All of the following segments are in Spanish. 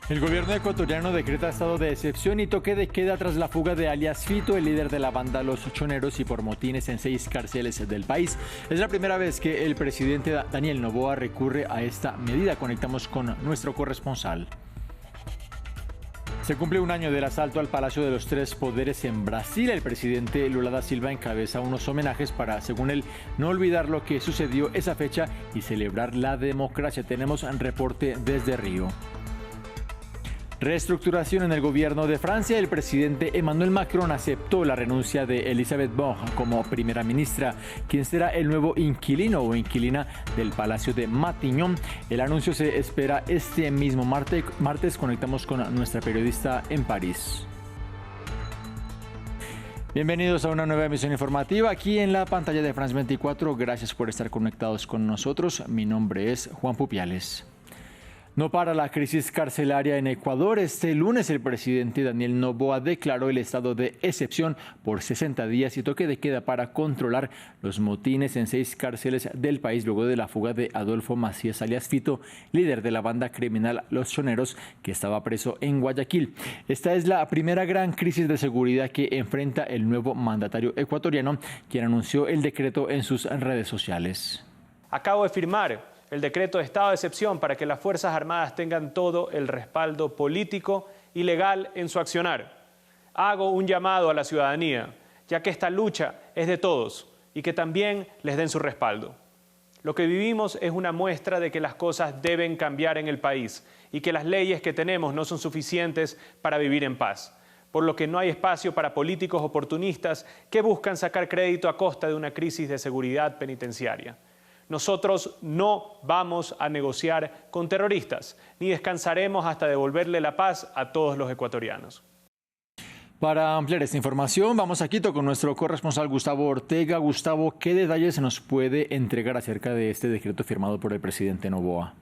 El gobierno ecuatoriano decreta estado de excepción y toque de queda tras la fuga de alias Fito, el líder de la banda Los Choneros, y por motines en 6 cárceles del país. Es la primera vez que el presidente Daniel Noboa recurre a esta medida. Conectamos con nuestro corresponsal. Se cumple un año del asalto al Palacio de los Tres Poderes en Brasil. El presidente Lula da Silva encabeza unos homenajes para, según él, no olvidar lo que sucedió esa fecha y celebrar la democracia. Tenemos un reporte desde Río. Reestructuración en el gobierno de Francia. El presidente Emmanuel Macron aceptó la renuncia de Elisabeth Borne como primera ministra, quien será el nuevo inquilino o inquilina del Palacio de Matignon. El anuncio se espera este mismo martes. Conectamos con nuestra periodista en París. Bienvenidos a una nueva emisión informativa aquí en la pantalla de France 24. Gracias por estar conectados con nosotros. Mi nombre es Juan Pupiales. No para la crisis carcelaria en Ecuador. Este lunes el presidente Daniel Noboa declaró el estado de excepción por 60 días y toque de queda para controlar los motines en 6 cárceles del país luego de la fuga de Adolfo Macías alias Fito, líder de la banda criminal Los Choneros, que estaba preso en Guayaquil. Esta es la primera gran crisis de seguridad que enfrenta el nuevo mandatario ecuatoriano, quien anunció el decreto en sus redes sociales. Acabo de firmar el decreto de estado de excepción para que las Fuerzas Armadas tengan todo el respaldo político y legal en su accionar. Hago un llamado a la ciudadanía, ya que esta lucha es de todos y que también les den su respaldo. Lo que vivimos es una muestra de que las cosas deben cambiar en el país y que las leyes que tenemos no son suficientes para vivir en paz, por lo que no hay espacio para políticos oportunistas que buscan sacar crédito a costa de una crisis de seguridad penitenciaria. Nosotros no vamos a negociar con terroristas, ni descansaremos hasta devolverle la paz a todos los ecuatorianos. Para ampliar esta información, vamos a Quito con nuestro corresponsal Gustavo Ortega. Gustavo, ¿qué detalles se nos puede entregar acerca de este decreto firmado por el presidente Noboa?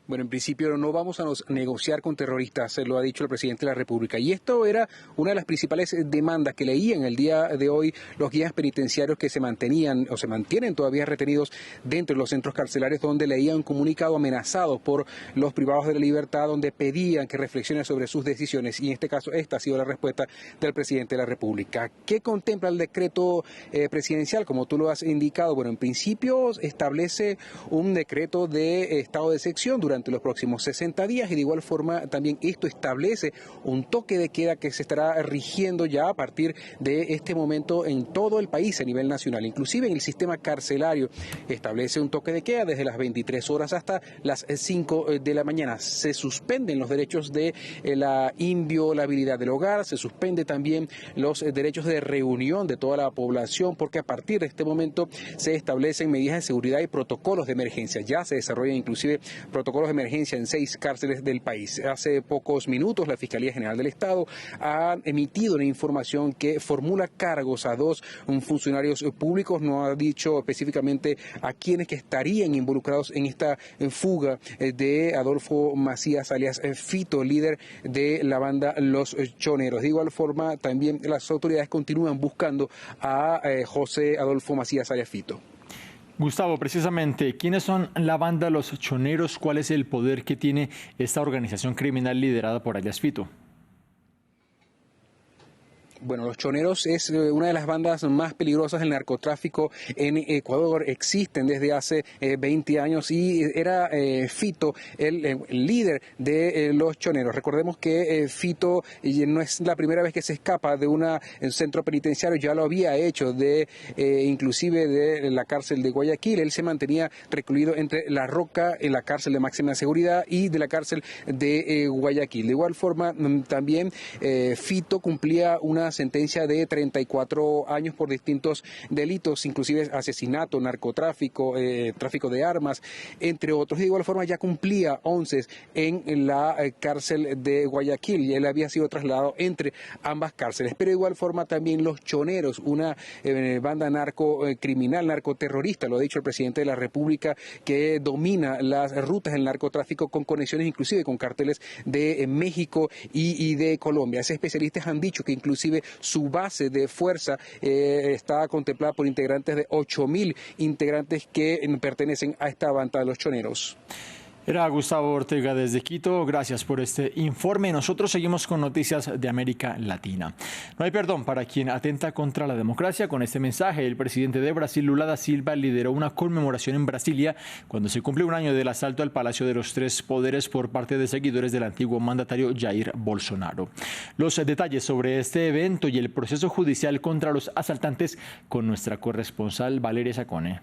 Bueno, en principio no vamos a negociar con terroristas, lo ha dicho el presidente de la República. Y esto era una de las principales demandas que leían el día de hoy los guías penitenciarios que se mantenían o se mantienen todavía retenidos dentro de los centros carcelarios, donde leían un comunicado amenazados por los privados de la libertad, donde pedían que reflexionen sobre sus decisiones. Y en este caso, esta ha sido la respuesta del presidente de la República. ¿Qué contempla el decreto presidencial? Como tú lo has indicado, bueno, en principio establece un decreto de estado de excepción durante los próximos 60 días y de igual forma también esto establece un toque de queda que se estará rigiendo ya a partir de este momento en todo el país a nivel nacional. Inclusive en el sistema carcelario establece un toque de queda desde las 23 horas hasta las 5 de la mañana. Se suspenden los derechos de la inviolabilidad del hogar, se suspende también los derechos de reunión de toda la población, porque a partir de este momento se establecen medidas de seguridad y protocolos de emergencia. Ya se desarrollan inclusive protocolos de emergencia en 6 cárceles del país. Hace pocos minutos la Fiscalía General del Estado ha emitido una información que formula cargos a 2 funcionarios públicos. No ha dicho específicamente a quienes que estarían involucrados en esta fuga de Adolfo Macías alias Fito, líder de la banda Los Choneros. De igual forma también las autoridades continúan buscando a José Adolfo Macías alias Fito. Gustavo, precisamente, ¿quiénes son la banda Los Choneros? ¿Cuál es el poder que tiene esta organización criminal liderada por alias Fito? Bueno, Los Choneros es una de las bandas más peligrosas del narcotráfico en Ecuador. Existen desde hace 20 años y era Fito el líder de Los Choneros. Recordemos que Fito no es la primera vez que se escapa de un centro penitenciario, ya lo había hecho inclusive de la cárcel de Guayaquil. Él se mantenía recluido entre La Roca, en la cárcel de máxima seguridad, y de la cárcel de Guayaquil. De igual forma, también Fito cumplía una sentencia de 34 años por distintos delitos, inclusive asesinato, narcotráfico, tráfico de armas, entre otros. De igual forma ya cumplía 11 en la cárcel de Guayaquil y él había sido trasladado entre ambas cárceles. Pero de igual forma también Los Choneros, una banda narcocriminal, narcoterrorista, lo ha dicho el presidente de la República, que domina las rutas del narcotráfico con conexiones inclusive con carteles de México y de Colombia. Esos especialistas han dicho que inclusive su base de fuerza está contemplada por integrantes de 8.000 integrantes que pertenecen a esta banda de Los Choneros. Era Gustavo Ortega desde Quito. Gracias por este informe. Nosotros seguimos con noticias de América Latina. No hay perdón para quien atenta contra la democracia. Con este mensaje, el presidente de Brasil, Lula da Silva, lideró una conmemoración en Brasilia cuando se cumple un año del asalto al Palacio de los Tres Poderes por parte de seguidores del antiguo mandatario Jair Bolsonaro. Los detalles sobre este evento y el proceso judicial contra los asaltantes con nuestra corresponsal Valeria Sacone.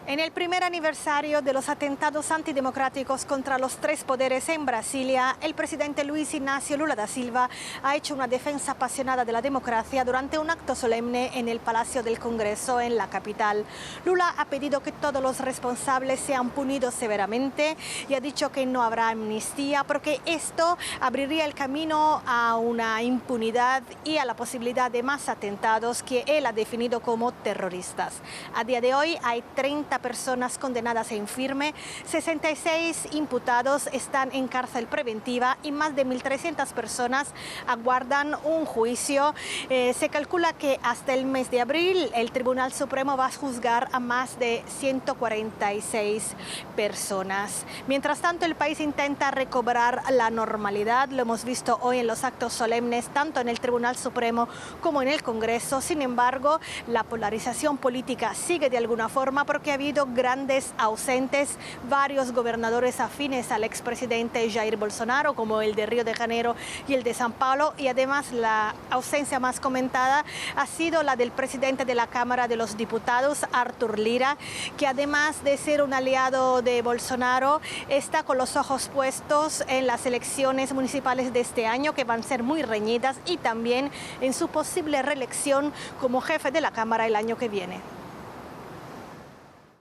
En el primer aniversario de los atentados antidemocráticos contra los tres poderes en Brasilia, el presidente Luis Ignacio Lula da Silva ha hecho una defensa apasionada de la democracia durante un acto solemne en el Palacio del Congreso en la capital. Lula ha pedido que todos los responsables sean punidos severamente y ha dicho que no habrá amnistía porque esto abriría el camino a una impunidad y a la posibilidad de más atentados que él ha definido como terroristas. A día de hoy hay 30 personas condenadas en firme, 66 imputados están en cárcel preventiva y más de 1.300 personas aguardan un juicio. Se calcula que hasta el mes de abril el Tribunal Supremo va a juzgar a más de 146 personas. Mientras tanto, el país intenta recobrar la normalidad. Lo hemos visto hoy en los actos solemnes, tanto en el Tribunal Supremo como en el Congreso. Sin embargo, la polarización política sigue de alguna forma porque ha habido grandes ausentes, varios gobernadores afines al expresidente Jair Bolsonaro, como el de Río de Janeiro y el de São Paulo, y además la ausencia más comentada ha sido la del presidente de la Cámara de los Diputados, Arthur Lira, que además de ser un aliado de Bolsonaro, está con los ojos puestos en las elecciones municipales de este año, que van a ser muy reñidas, y también en su posible reelección como jefe de la Cámara el año que viene.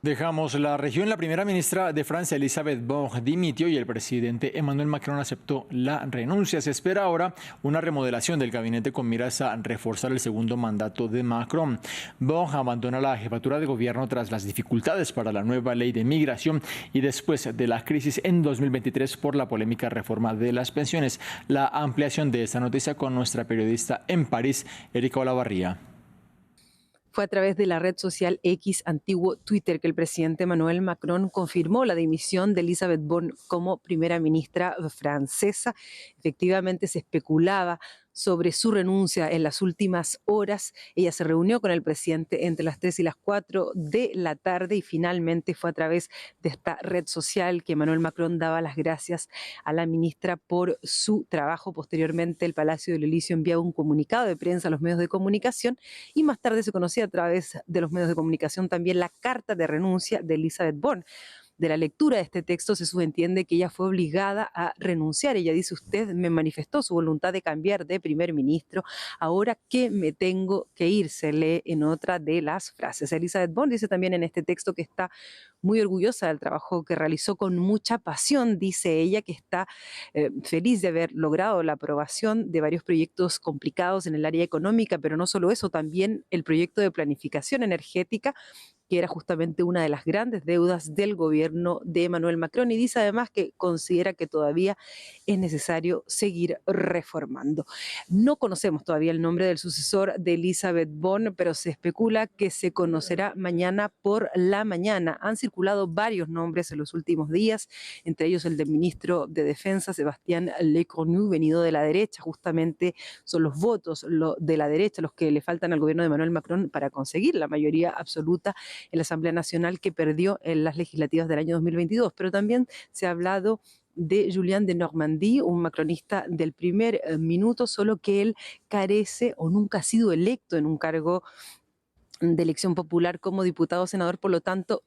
Dejamos la región. La primera ministra de Francia, Elisabeth Borne, dimitió y el presidente Emmanuel Macron aceptó la renuncia. Se espera ahora una remodelación del gabinete con miras a reforzar el segundo mandato de Macron. Borne abandona la jefatura de gobierno tras las dificultades para la nueva ley de migración y después de la crisis en 2023 por la polémica reforma de las pensiones. La ampliación de esta noticia con nuestra periodista en París, Erika Olavarría. Fue a través de la red social X, antiguo Twitter, que el presidente Emmanuel Macron confirmó la dimisión de Elisabeth Borne como primera ministra francesa. Efectivamente, se especulaba sobre su renuncia en las últimas horas. Ella se reunió con el presidente entre las 3 y las 4 de la tarde y finalmente fue a través de esta red social que Emmanuel Macron daba las gracias a la ministra por su trabajo. Posteriormente, el Palacio del Elíseo enviaba un comunicado de prensa a los medios de comunicación y más tarde se conocía a través de los medios de comunicación también la carta de renuncia de Elisabeth Borne. De la lectura de este texto se subentiende que ella fue obligada a renunciar. Ella dice: usted me manifestó su voluntad de cambiar de primer ministro, ahora que me tengo que ir, se lee en otra de las frases. Elisabeth Borne dice también en este texto que está muy orgullosa del trabajo que realizó con mucha pasión. Dice ella que está feliz de haber logrado la aprobación de varios proyectos complicados en el área económica, pero no solo eso, también el proyecto de planificación energética, que era justamente una de las grandes deudas del gobierno de Emmanuel Macron, y dice además que considera que todavía es necesario seguir reformando. No conocemos todavía el nombre del sucesor de Elisabeth Borne, pero se especula que se conocerá mañana por la mañana. Han circulado varios nombres en los últimos días, entre ellos el del ministro de Defensa, Sébastien Lecornu, venido de la derecha. Justamente son los votos de la derecha los que le faltan al gobierno de Emmanuel Macron para conseguir la mayoría absoluta en la Asamblea Nacional que perdió en las legislativas del año 2022, pero también se ha hablado de Julien de Normandie, un macronista del primer minuto, solo que él carece o nunca ha sido electo en un cargo de elección popular como diputado o senador, por lo tanto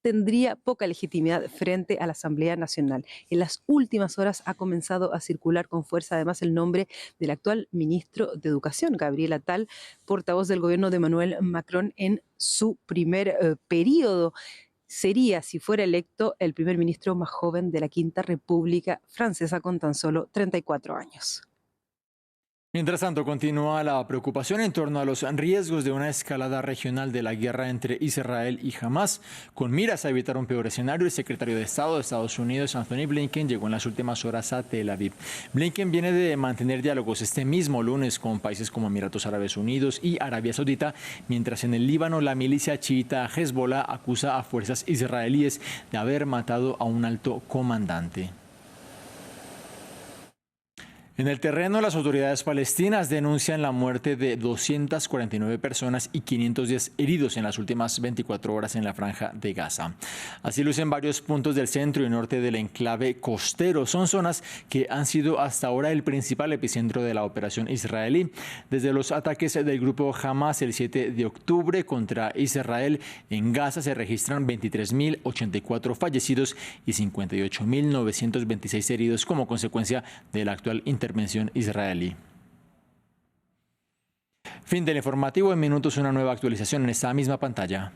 tendría poca legitimidad frente a la Asamblea Nacional. En las últimas horas ha comenzado a circular con fuerza además el nombre del actual ministro de Educación, Gabriel Attal, portavoz del gobierno de Emmanuel Macron en su primer periodo. Sería, si fuera electo, el primer ministro más joven de la Quinta República Francesa con tan solo 34 años. Mientras tanto, continúa la preocupación en torno a los riesgos de una escalada regional de la guerra entre Israel y Hamás. Con miras a evitar un peor escenario, el secretario de Estado de Estados Unidos, Anthony Blinken, llegó en las últimas horas a Tel Aviv. Blinken viene de mantener diálogos este mismo lunes con países como Emiratos Árabes Unidos y Arabia Saudita, mientras en el Líbano la milicia chiita Hezbollah acusa a fuerzas israelíes de haber matado a un alto comandante. En el terreno, las autoridades palestinas denuncian la muerte de 249 personas y 510 heridos en las últimas 24 horas en la franja de Gaza. Así lucen varios puntos del centro y norte del enclave costero. Son zonas que han sido hasta ahora el principal epicentro de la operación israelí. Desde los ataques del grupo Hamas el 7 de octubre contra Israel, en Gaza se registran 23.084 fallecidos y 58.926 heridos como consecuencia de la actual intervención israelí. Fin del informativo. En minutos una nueva actualización en esta misma pantalla.